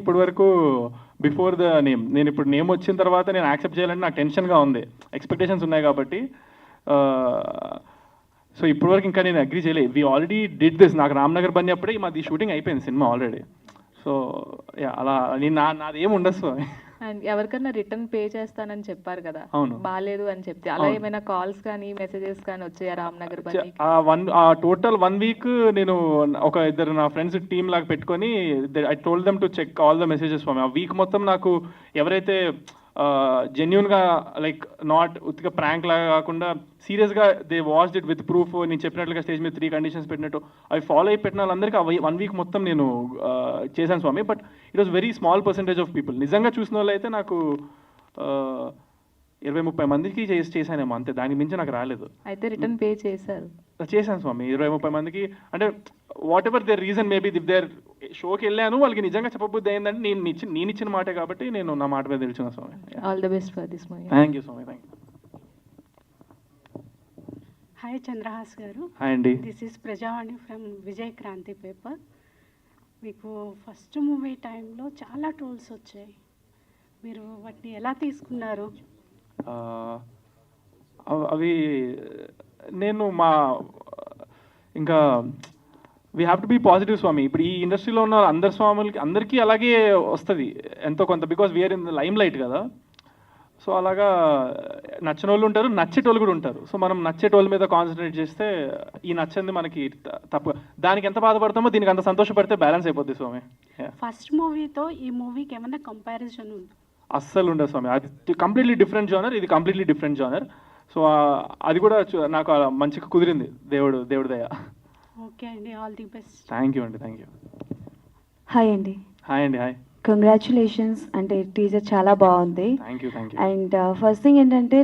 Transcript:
ఇప్పటి వరకు before the name నేను ఇప్పుడు నేమ్ వచ్చిన తర్వాత నేను యాక్సెప్ట్ చేయాలంటే నాకు టెన్షన్గా ఉంది, ఎక్స్పెక్టేషన్స్ ఉన్నాయి కాబట్టి. సో ఇప్పటి వరకు ఇంకా నేను అగ్రీ చేయలేదు. We already did this. నాకు రామ్నగర్ బండి అప్పుడే మాది షూటింగ్ అయిపోయింది సినిమా ఆల్రెడీ. సో అలా నేను నాది ఏమి ఉండదు స్వామి. అండ్ ఎవరికన్నా రిటర్న్ పే చేస్తానని చెప్పారు కదా, అవును. బాగాలేదు అని చెప్తే అలా ఏమైనా కాల్స్ కానీ మెసేజెస్ కానీ వచ్చాయా రామ్నగర్ బండి? టోటల్ 1 వీక్ నేను ఒక ఇద్దరు నా ఫ్రెండ్స్ టీమ్ లాగా పెట్టుకొని I told them to check all the messages for me. ఆ వీక్ మొత్తం నాకు ఎవరైతే జెన్యున్గా లైక్ నాట్ ఉత్తిగా ప్రాంక్ లాగా కాకుండా సీరియస్గా they watched it with proof, నేను చెప్పినట్లుగా స్టేజ్ మీద 3 కండిషన్స్ పెట్టినట్టు అవి ఫాలో అయి పెట్టిన వాళ్ళందరికీ 1 వీక్ మొత్తం నేను చేశాను స్వామి. But it was very small percentage of people. నిజంగా చూసిన వాళ్ళు అయితే నాకు 20-30 మందికి చేశానేమో అంతే, దానికి మించి నాకు రాలేదు. అయితే రిటర్న్ పే చేశారు? చేశాను స్వామి 20-30 మందికి. అంటే whatever their reason maybe, if there షోకి వెళ్ళాను వాళ్ళకి నిజంగా చెప్పబుద్ధి అయిందంటే నేను ఇచ్చిన మాటే కాబట్టి నేను నా మాట మీద తెలుసుకున్నా స్వామి. All the best for this movie. Thank you స్వామి. Thank you. Hi Chandrahas garu. Hi అండి. This is Prajavani from Vijay Kranti paper. మీకు ఫస్ట్ మూవీ టైంలో చాలా ట్రోల్స్ వచ్చాయి, మీరు వాటిని ఎలా తీసుకున్నారు? అవి నేను ఇంకా we have to be positive స్వామి. ఇప్పుడు ఈ ఇండస్ట్రీలో ఉన్న అందరి స్వాములకి అందరికీ అలాగే వస్తుంది ఎంతో కొంత, because we are in the limelight కదా. సో అలాగా నచ్చని వాళ్ళు ఉంటారు, నచ్చేటోళ్ళు కూడా ఉంటారు. సో మనం నచ్చేటోళ్ళ మీద కాన్సన్ట్రేట్ చేస్తే ఈ నచ్చింది మనకి తప్పు, దానికి ఎంత బాధపడతామో దీనికి అంత సంతోషపడితే బ్యాలెన్స్ అయిపోద్ది స్వామి. ఫస్ట్ మూవీతో ఈ మూవీకి ఏమైనా కంపారిజన్ ఉంది? అస్సలు ఉండదు స్వామి. అది కంప్లీట్లీ డిఫరెంట్ జానర్, ఇది కంప్లీట్లీ డిఫరెంట్ జానర్. సో అది కూడా నాకు మంచిగా కుదిరింది, దేవుడి దయ. ఓకే అండి, all the best. Thank you అండి. Thank you. హాయ్ అండి. హాయ్ అండి. హాయ్. కంగ్రాచులేషన్స్. అంటే టీజర్ చాలా బాగుంది. Thank you. And first thing ఏంటంటే